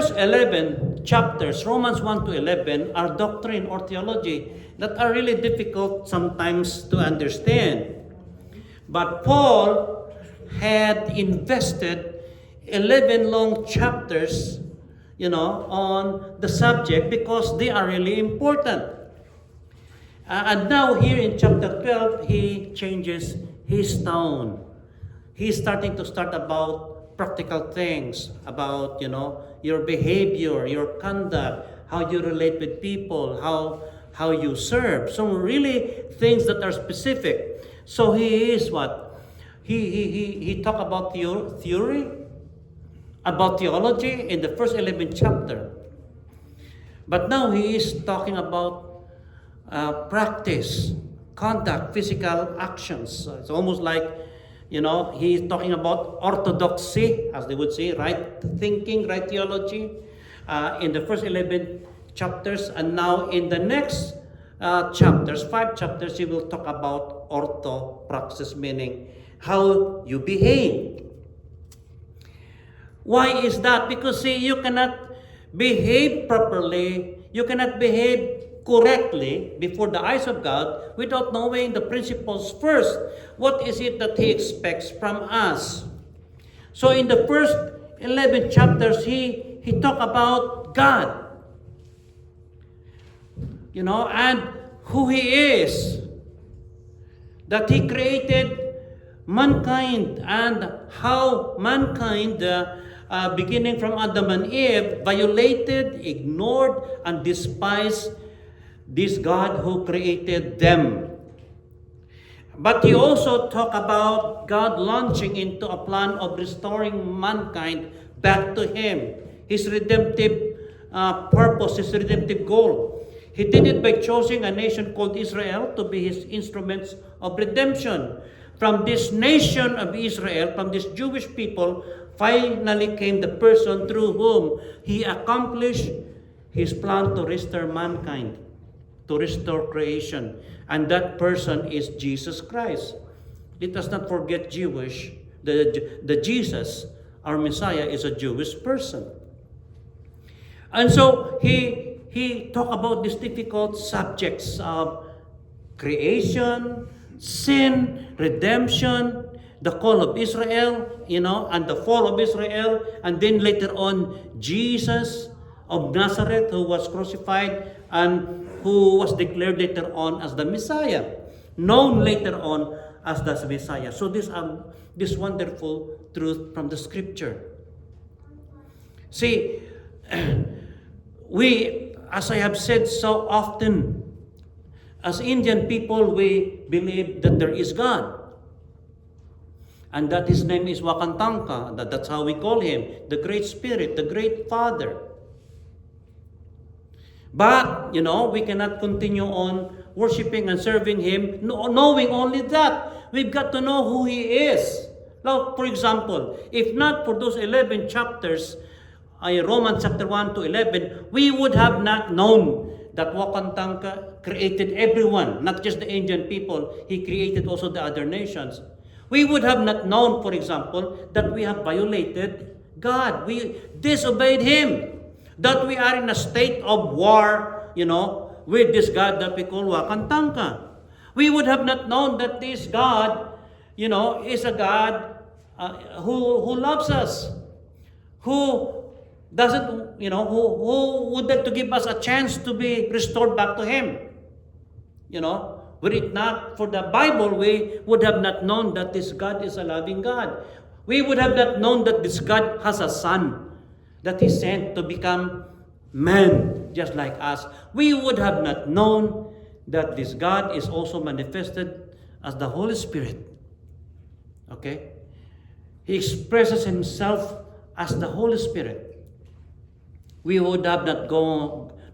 first 11 chapters, Romans 1 to 11, are doctrine or theology that are really difficult sometimes to understand. But Paul had invested 11 long chapters, on the subject because they are really important. And now here in chapter 12, he changes his tone. He's starting to start about practical things, about, your behavior, your conduct, how you relate with people, how you serve. So really things that are specific. So he is what? He talked about theory, about theology in the first 11 chapter. But now he is talking about practice, conduct, physical actions. So it's almost like, he's talking about orthodoxy, as they would say, right thinking, right theology, in the first 11 chapters. And now in the next chapters, 5 chapters, he will talk about orthopraxis, meaning how you behave. Why is that? Because see, you cannot behave properly, you cannot behave correctly before the eyes of God without knowing the principles first. What is it that He expects from us? So in the first 11 chapters, he talked about God, and who He is, that He created mankind and how mankind, beginning from Adam and Eve, violated, ignored, and despised this God who created them. But he also talked about God launching into a plan of restoring mankind back to Him, His redemptive purpose, His redemptive goal. He did it by choosing a nation called Israel to be His instruments of redemption. From this nation of Israel, from this Jewish people, finally came the person through whom He accomplished His plan to restore mankind, to restore creation. And that person is Jesus Christ. Let us not forget Jewish. The Jesus, our Messiah, is a Jewish person. And so he talked about these difficult subjects of creation, sin, redemption, the call of Israel, and the fall of Israel, and then later on, Jesus of Nazareth, who was crucified and who was declared later on as the Messiah, known later on as the Messiah. So this wonderful truth from the Scripture. See, we, as I have said so often, as Indian people, we believe that there is God, and that His name is Wakantanka. That's how we call Him, the Great Spirit, the Great Father. But, we cannot continue on worshiping and serving Him knowing only that. We've got to know who He is. Now, for example, if not for those 11 chapters, Romans chapter 1 to 11, we would have not known that Wakantanka created everyone, not just the Indian people. He created also the other nations. We would have not known, for example, that we have violated God. We disobeyed Him. That we are in a state of war, with this God that we call Wakantanka. We would have not known that this God, is a God who loves us, who doesn't, who would like to give us a chance to be restored back to Him. Were it not for the Bible, we would have not known that this God is a loving God. We would have not known that this God has a son that He sent to become man just like us. We would have not known that this God is also manifested as the Holy Spirit. Okay? He expresses Himself as the Holy Spirit. We would have not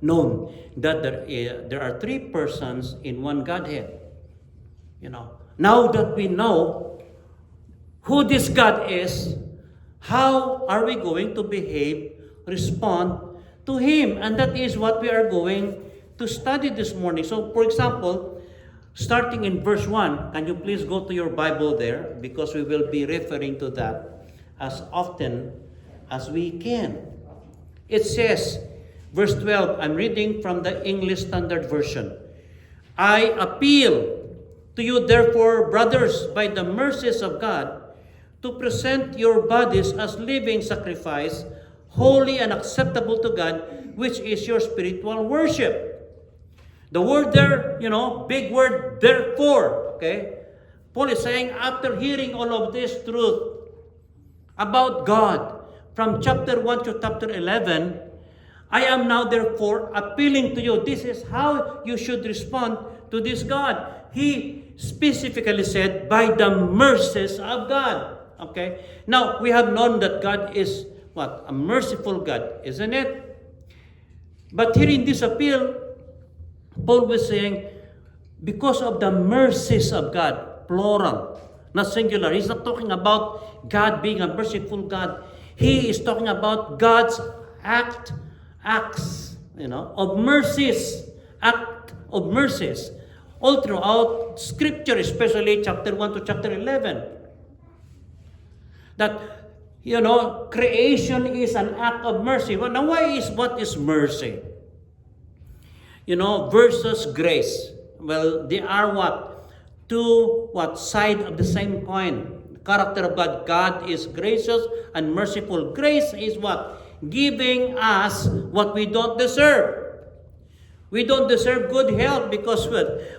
known that there are 3 persons in one Godhead. Now that we know who this God is, how are we going to behave, respond to Him? And that is what we are going to study this morning. So, for example, starting in verse 1, can you please go to your Bible there? Because we will be referring to that as often as we can. It says, verse 12, I'm reading from the English Standard Version. I appeal to you, therefore, brothers, by the mercies of God, to present your bodies as living sacrifice, holy and acceptable to God, which is your spiritual worship. The word there, big word, therefore, okay? Paul is saying, after hearing all of this truth about God, from chapter 1 to chapter 11, I am now therefore appealing to you. This is how you should respond to this God. He specifically said, by the mercies of God. Okay? Now, we have known that God is what? A merciful God, isn't it? But here in this appeal, Paul was saying, because of the mercies of God, plural, not singular. He's not talking about God being a merciful God. He is talking about God's acts, of mercies, act of mercies, all throughout Scripture, especially chapter 1 to chapter 11. That, creation is an act of mercy. Well, now, what is mercy? Versus grace. Well, they are what? Two side of the same coin. The character of God. God is gracious and merciful. Grace is what? Giving us what we don't deserve. We don't deserve good health because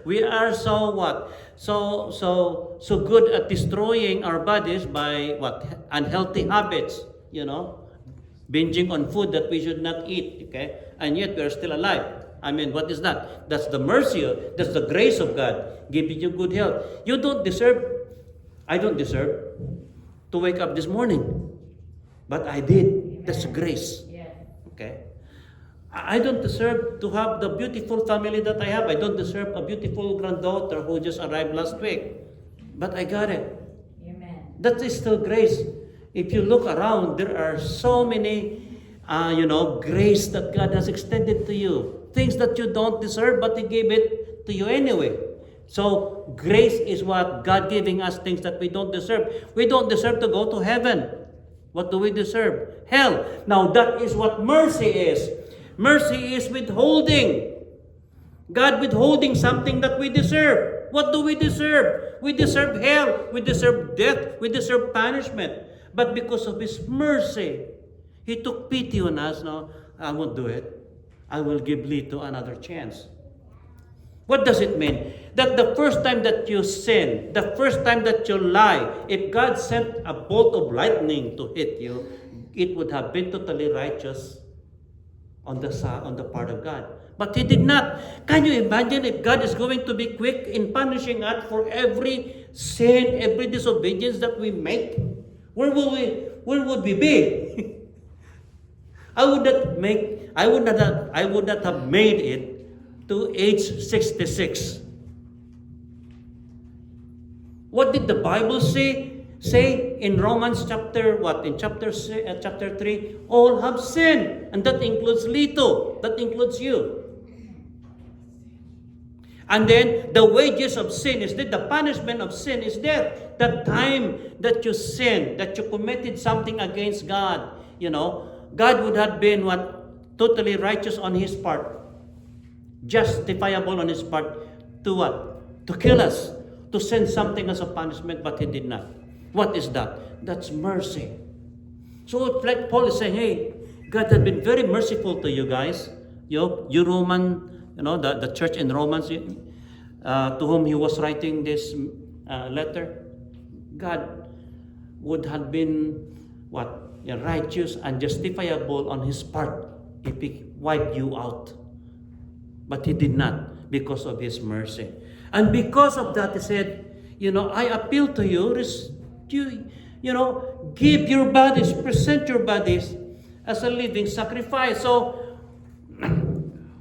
we are so good at destroying our bodies by unhealthy habits, binging on food that we should not eat, okay? And yet we are still alive. I mean, what is that? That's the mercy, that's the grace of God giving you good health. I don't deserve to wake up this morning, but I did. That's grace. Okay? I don't deserve to have the beautiful family that I have. I don't deserve a beautiful granddaughter who just arrived last week. But I got it. Amen. That is still grace. If you look around, there are so many, grace that God has extended to you. Things that you don't deserve, but He gave it to you anyway. So, grace is what God giving us things that we don't deserve. We don't deserve to go to heaven. What do we deserve? Hell. Now, that is what mercy is. Mercy is withholding. God withholding something that we deserve. What do we deserve? We deserve hell. We deserve death. We deserve punishment. But because of His mercy, He took pity on us. No, I won't do it. I will give Lito another chance. What does it mean? That the first time that you sin, the first time that you lie, if God sent a bolt of lightning to hit you, it would have been totally righteous on the part of God. But He did not. Can you imagine if God is going to be quick in punishing us for every sin, every disobedience that we make? Where would we be? I would not have made it to age 66. What did the Bible say in Romans chapter 3? All have sinned, and that includes Lito, that includes you. And then the wages of sin is death. The punishment of sin is death. The time that you sinned, that you committed something against God, God would have been totally righteous on His part, justifiable on His part to what? To kill us, to send something as a punishment, but He did not. What is that? That's mercy. So like Paul is saying, hey, God has been very merciful to you guys. You Roman, the church in Romans, to whom he was writing this letter. God would have been righteous and justifiable on His part if He wiped you out. But He did not because of His mercy. And because of that, He said, I appeal to you, give your bodies, present your bodies as a living sacrifice. So,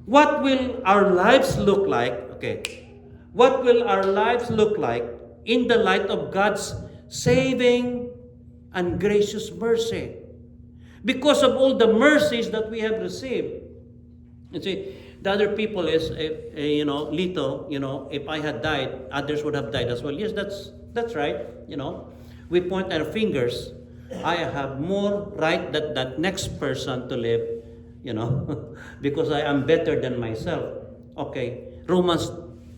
what will our lives look like? Okay. What will our lives look like in the light of God's saving and gracious mercy? Because of all the mercies that we have received. You see, the other people is, Lito, if I had died, others would have died as well. Yes, that's right. We point our fingers. I have more right that next person to live because I am better than myself. Okay, Romans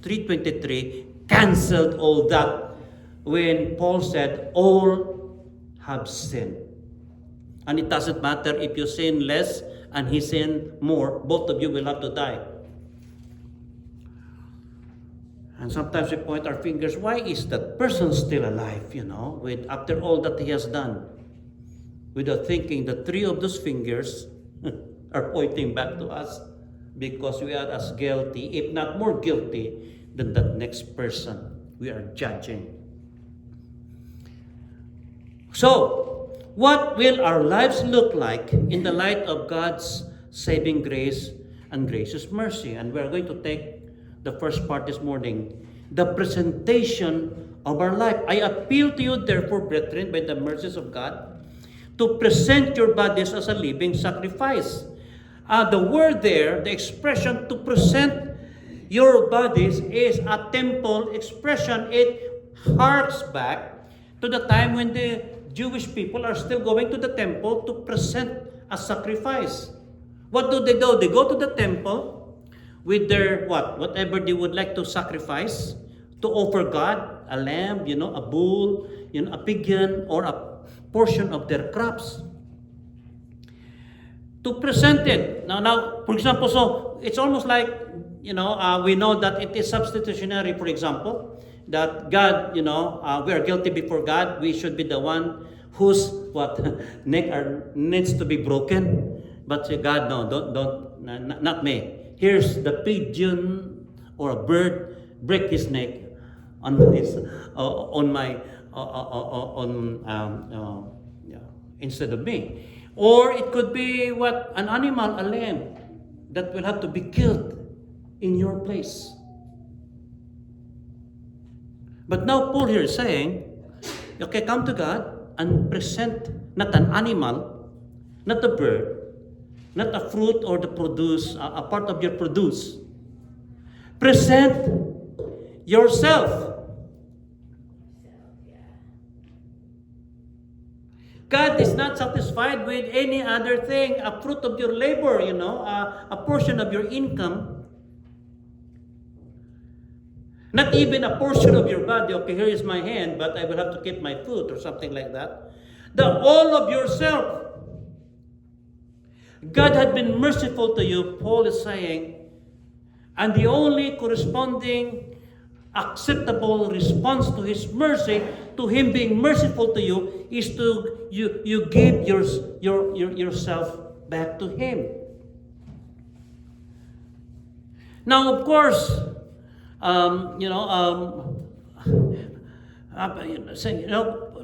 3:23 canceled all that when Paul said, all have sinned. And it doesn't matter if you sin less and he sinned more, both of you will have to die. And sometimes we point our fingers, why is that person still alive, after all that he has done? Without thinking that three of those fingers are pointing back to us because we are as guilty, if not more guilty, than that next person we are judging. So, what will our lives look like in the light of God's saving grace and gracious mercy? And we're going to take the first part this morning, the presentation of our life. I appeal to you, therefore, brethren, by the mercies of God, to present your bodies as a living sacrifice. The word there, the expression to present your bodies is a temple expression. It harks back to the time when the Jewish people are still going to the temple to present a sacrifice. What do? They go to the temple with their whatever they would like to sacrifice to offer God, a lamb, a bull, a pigeon, or a portion of their crops. To present it. Now, for example, so it's almost like, we know that it is substitutionary, for example, that God, we are guilty before God. We should be the one whose neck needs to be broken. But say, God, no, don't, not me. Here's the pigeon or a bird, break his neck instead of me. Or it could be an animal, a lamb, that will have to be killed in your place. But now Paul here is saying, okay, come to God and present not an animal, not a bird, not a fruit or the produce, a part of your produce. Present yourself. God is not satisfied with any other thing, a fruit of your labor, a portion of your income. Not even a portion of your body. Okay, here is my hand, but I will have to keep my foot or something like that. The all of yourself. God had been merciful to you, Paul is saying, and the only corresponding acceptable response to His mercy, to Him being merciful to you, is to you give yourself back to Him. Now, of course,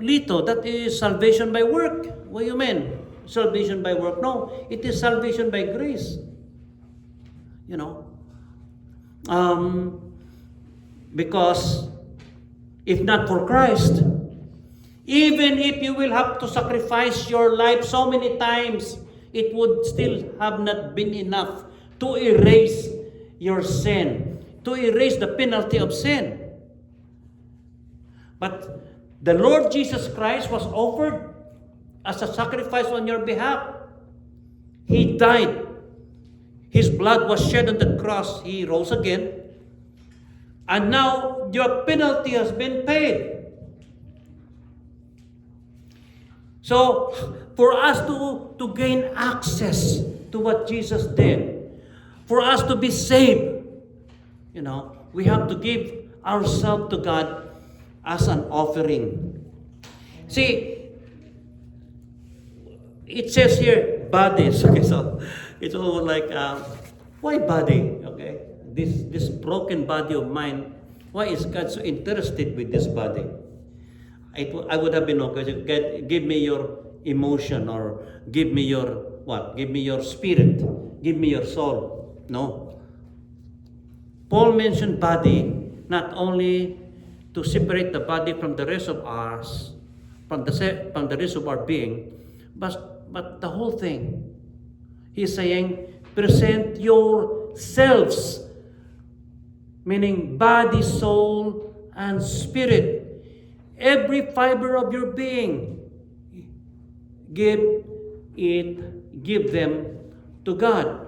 Lito, that is salvation by work. What do you mean? Salvation by work? No, it is salvation by grace. Because if not for Christ, even if you will have to sacrifice your life so many times, it would still have not been enough to erase your sin, to erase the penalty of sin. But the Lord Jesus Christ was offered as a sacrifice on your behalf. He died. His blood was shed on the cross. He rose again. And now your penalty has been paid. So, for us to gain access to what Jesus did, for us to be saved, we have to give ourselves to God as an offering. See, it says here, bodies. Okay, so it's almost like, why body? Okay, this broken body of mine. Why is God so interested with this body? I would have been okay. Give me your emotion, or give me your what? Give me your spirit. Give me your soul. No. Paul mentioned body not only to separate the body from the rest of us, from the rest of our being, but the whole thing. He's saying, present yourselves, meaning body, soul, and spirit. Every fiber of your being, give them to God.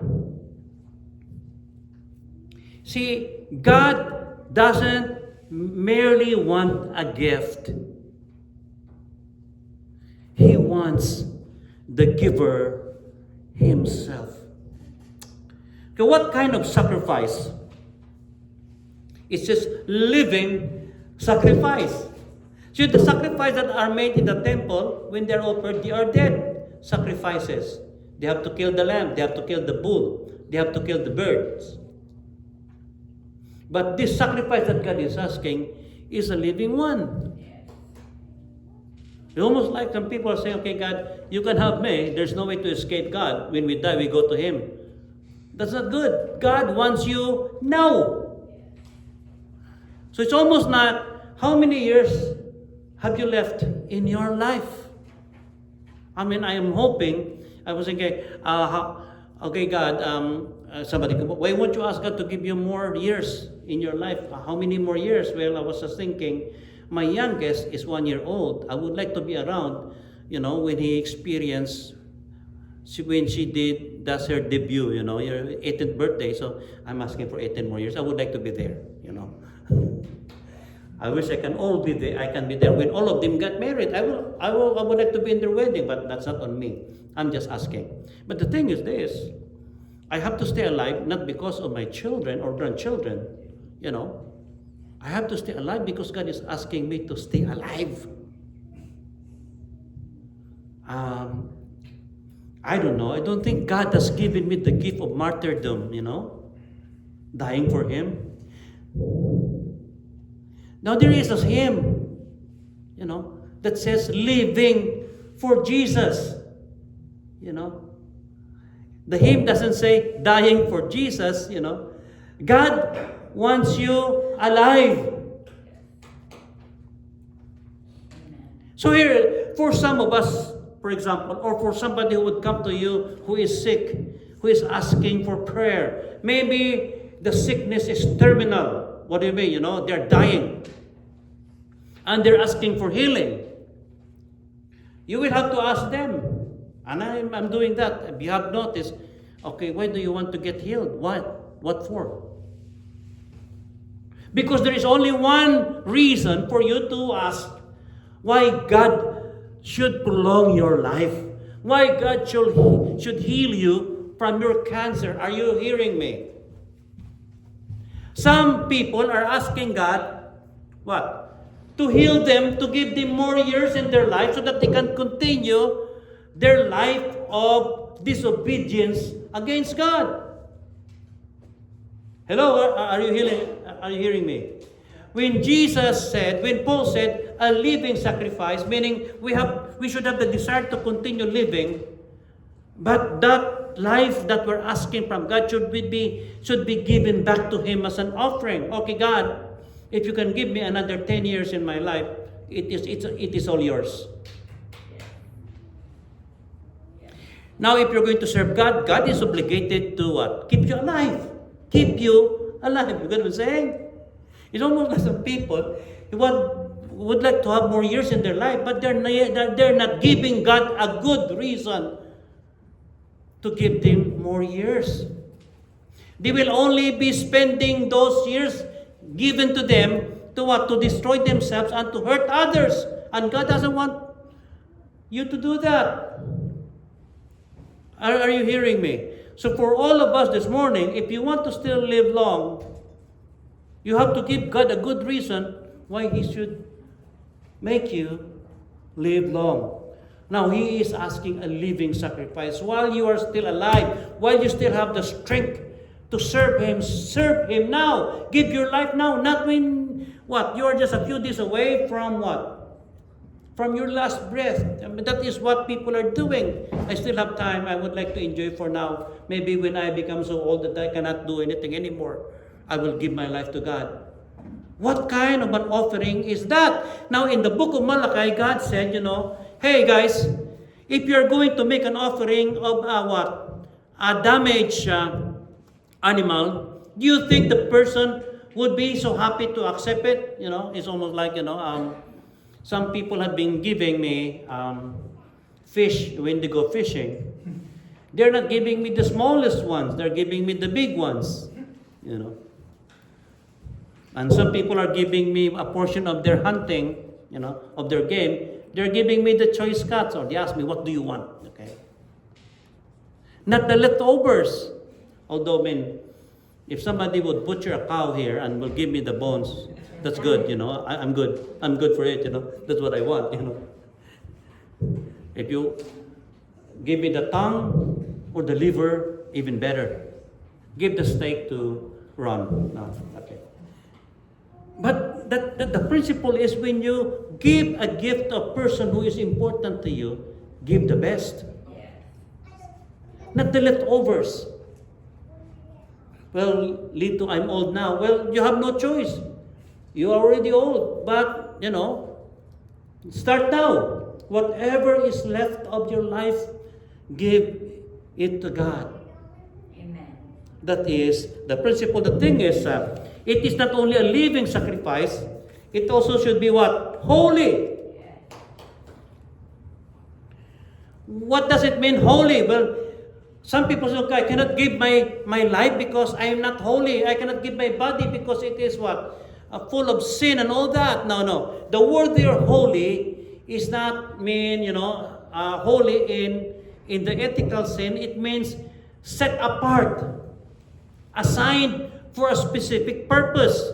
See, God doesn't merely want a gift. He wants the giver himself. Okay, what kind of sacrifice? It's just living sacrifice. So the sacrifices that are made in the temple, when they're offered, they are dead sacrifices. They have to kill the lamb, they have to kill the bull, they have to kill the birds. But this sacrifice that God is asking is a living one. It's almost like some people are saying, okay, God, you can have me. There's no way to escape God. When we die, we go to Him. That's not good. God wants you now. So it's almost not, how many years have you left in your life? I mean, I am hoping, I was thinking, okay, God, somebody, why won't you ask God to give you more years in your life? How many more years? Well, I was just thinking, my youngest is 1 year old. I would like to be around, when he experienced, when she that's her debut, your 18th birthday. So I'm asking for 18 more years. I would like to be there, I wish I can all be there. I can be there when all of them got married. I would like to be in their wedding, but that's not on me. I'm just asking. But the thing is this, I have to stay alive, not because of my children or grandchildren, I have to stay alive because God is asking me to stay alive. I don't know. I don't think God has given me the gift of martyrdom, dying for Him. Now there is a hymn, that says living for Jesus. The hymn doesn't say dying for Jesus, God wants you alive. So here, for some of us, for example, or for somebody who would come to you who is sick, who is asking for prayer, maybe the sickness is terminal. What do you mean? They're dying. And they're asking for healing. You will have to ask them. And I'm doing that. If you have noticed, okay, why do you want to get healed? What for? Because there is only one reason for you to ask why God should prolong your life. Why God should heal you from your cancer. Are you hearing me? Some people are asking God, what? To heal them, to give them more years in their life so that they can continue their life of disobedience against God. Hello, are you hearing me? When Paul said, a living sacrifice, meaning we should have the desire to continue living, but that life that we're asking from God should be given back to Him as an offering. Okay, God, if you can give me another 10 years in my life, it is all yours. Now, if you're going to serve God, God is obligated to what? Keep you alive. Keep you alive. You get what I'm saying? It's almost like some people would like to have more years in their life, but they're not giving God a good reason to give them more years. They will only be spending those years given to them to what? To destroy themselves and to hurt others. And God doesn't want you to do that. Are you hearing me? So for all of us this morning, if you want to still live long, you have to give God a good reason why He should make you live long. Now, He is asking a living sacrifice. While you are still alive, while you still have the strength to serve Him now. Give your life now, not when, you are just a few days away from what? From your last breath. I mean, that is what people are doing. I still have time. I would like to enjoy for now. Maybe when I become so old that I cannot do anything anymore, I will give my life to God. What kind of an offering is that? Now, in the book of Malachi, God said, hey guys, if you're going to make an offering of a damaged animal, do you think the person would be so happy to accept it? It's almost like, some people have been giving me fish when they go fishing. They're not giving me the smallest ones. They're giving me the big ones. You know. And some people are giving me a portion of their hunting, you know, of their game. They're giving me the choice cuts, or they ask me, what do you want? Okay. Not the leftovers. Although, I mean, if somebody would butcher a cow here and will give me the bones, that's good, you know. I'm good. I'm good for it, you know. That's what I want, you know. If you give me the tongue or the liver, even better. Give the steak to Ron. No, okay. But the principle is when you give a gift to a person who is important to you, give the best. Not the leftovers. Well, Lito, I'm old now. Well, you have no choice. You are already old. But, you know, start now. Whatever is left of your life, give it to God. Amen. That is the principle. The thing is, it is not only a living sacrifice, it also should be what? Holy. What does it mean, holy? Well, some people say, okay, I cannot give my life because I am not holy. I cannot give my body because it is what? Full of sin and all that. No. The word there, holy, is not mean, you know, holy in the ethical sense. It means set apart, assigned for a specific purpose.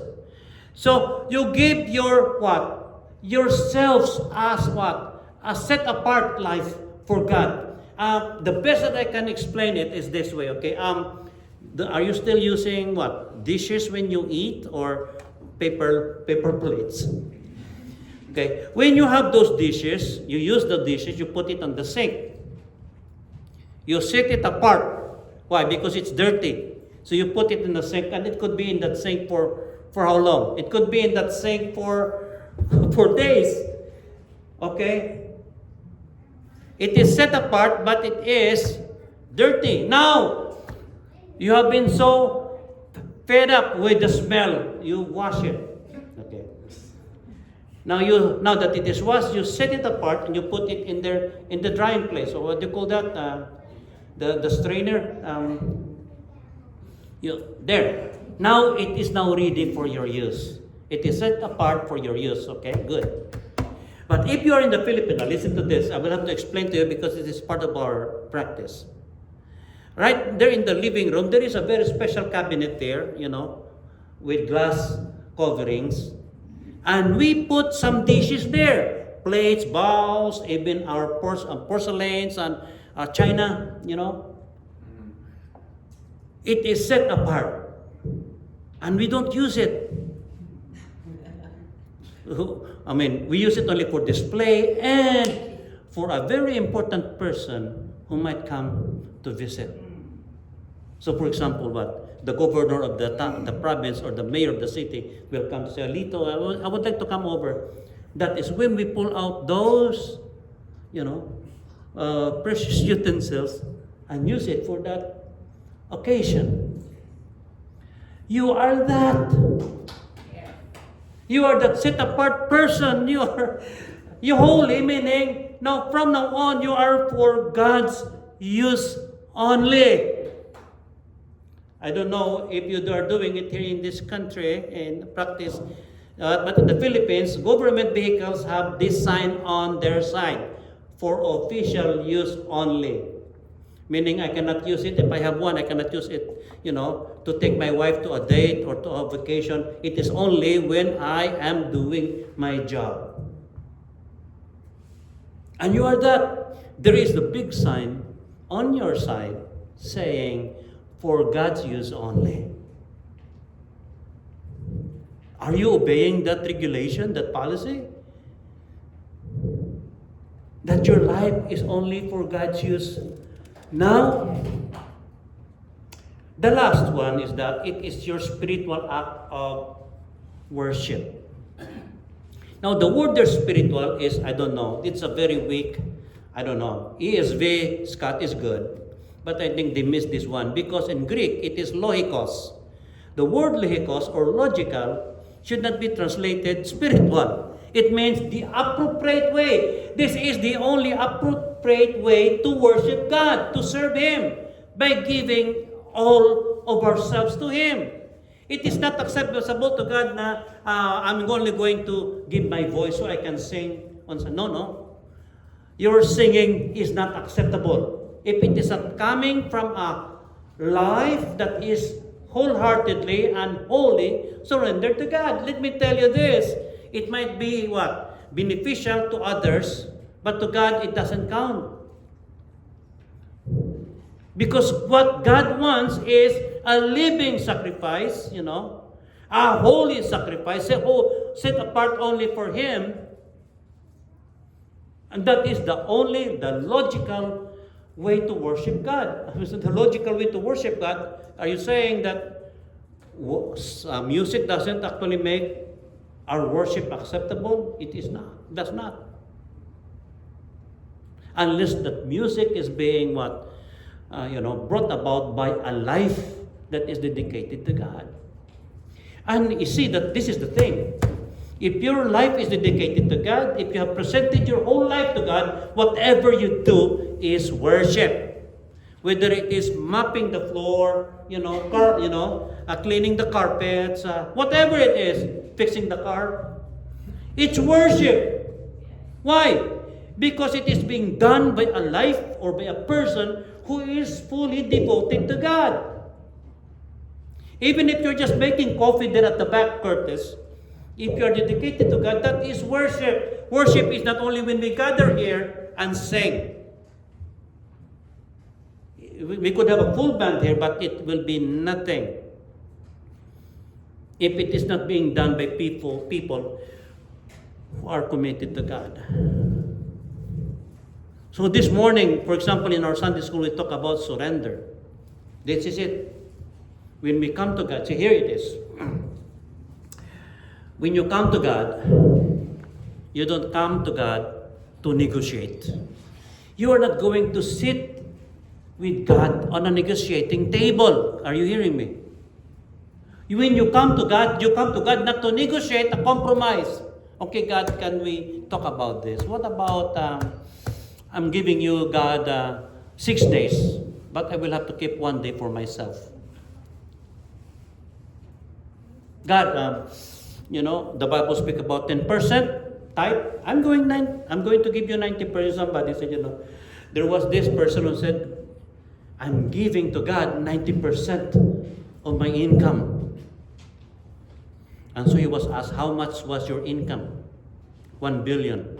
So you give your what? Yourselves as what? A set apart life for God. The best that I can explain it is this way, okay? Are you still using what? Dishes when you eat or paper plates? Okay. When you have those dishes, you use the dishes, you put it on the sink. You set it apart. Why? Because it's dirty. So you put it in the sink, and it could be in that sink for how long? It could be in that sink for days. Okay? It is set apart, but it is dirty. Now, you have been so fed up with the smell, you wash it. Okay. Now that it is washed, you set it apart and you put it in there in the drying place. So what do you call that? The strainer. There. Now it is now ready for your use. It is set apart for your use. Okay, good. But if you are in the Philippines, now listen to this. I will have to explain to you because it is part of our practice. Right there in the living room, there is a very special cabinet there, you know, with glass coverings. And we put some dishes there. Plates, bowls, even our porcelains and china, you know. It is set apart. And we don't use it. I mean, we use it only for display and for a very important person who might come to visit. So for example, what? The governor of the province or the mayor of the city will come to say, Lito, I would like to come over. That is when we pull out those, you know, precious utensils and use it for that occasion. You are that. You are that set apart person. You holy, meaning now from now on you are for God's use only. I don't know if you are doing it here in this country in practice, but in the Philippines, government vehicles have this sign on their side for official use only. Meaning I cannot use it. If I have one, I cannot use it, you know, to take my wife to a date or to a vacation. It is only when I am doing my job. And you are that. There is the big sign on your side saying, for God's use only. Are you obeying that regulation, that policy? That your life is only for God's use. Now, the last one is that it is your spiritual act of worship. Now, the word there spiritual is, I don't know, it's a very weak, I don't know. ESV, Scott, is good. But I think they missed this one because in Greek, it is logikos. The word logikos or logical should not be translated spiritual. It means the appropriate way. This is the only appropriate appropriate way to worship God, to serve Him, by giving all of ourselves to Him. It is not acceptable to God na I'm only going to give my voice so I can sing. No, no. Your singing is not acceptable. If it is not coming from a life that is wholeheartedly and wholly surrendered to God. Let me tell you this. It might be what? Beneficial to others, but to God it doesn't count. Because what God wants is a living sacrifice, a holy sacrifice, set apart only for Him. And that is the logical way to worship God. The logical way to worship God, are you saying that music doesn't actually make our worship acceptable? It is not. It does not. Unless that music is being brought about by a life that is dedicated to God. And you see that this is the thing. If your life is dedicated to God, if you have presented your whole life to God, whatever you do is worship. Whether it is mopping the floor, cleaning the carpets, whatever it is, fixing the car, it's worship. Why? Because it is being done by a life or by a person who is fully devoted to God. Even if you're just making coffee there at the back, Curtis, if you're dedicated to God, that is worship. Worship is not only when we gather here and sing. We could have a full band here, but it will be nothing if it is not being done by people who are committed to God. So this morning, for example, in our Sunday school, we talk about surrender. This is it. When we come to God, see, here it is. When you come to God, you don't come to God to negotiate. You are not going to sit with God on a negotiating table. Are you hearing me? When you come to God not to negotiate a compromise. Okay, God, can we talk about this? What about, I'm giving you, God, 6 days, but I will have to keep 1 day for myself. God, the Bible speaks about 10% tithe. I'm going to give you 90%. Somebody said, there was this person who said, I'm giving to God 90% of my income. And so he was asked, how much was your income? 1 billion.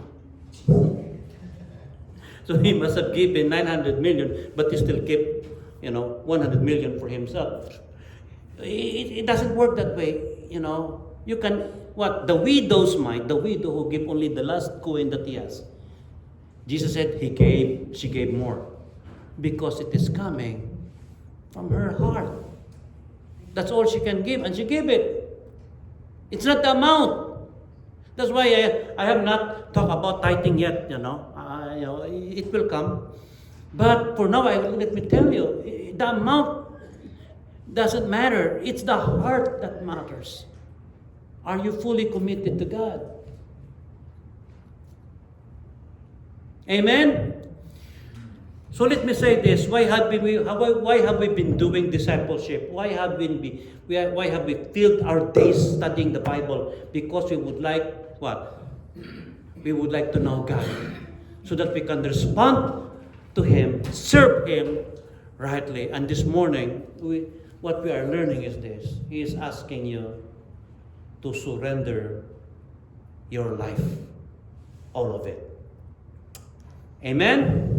So he must have given 900 million, but he still kept, 100 million for himself. It doesn't work that way, You can, the widow's mite, the widow who gave only the last coin that he has. Jesus said she gave more. Because it is coming from her heart. That's all she can give, and she gave it. It's not the amount. That's why I have not talked about tithing yet, it will come. But for now, let me tell you, the amount doesn't matter. It's the heart that matters. Are you fully committed to God? Amen? So let me say this: why have we been doing discipleship? Why have we filled our days studying the Bible? Because we would like what? We would like to know God, so that we can respond to Him, serve Him rightly. And this morning, what we are learning is this: He is asking you to surrender your life, all of it. Amen.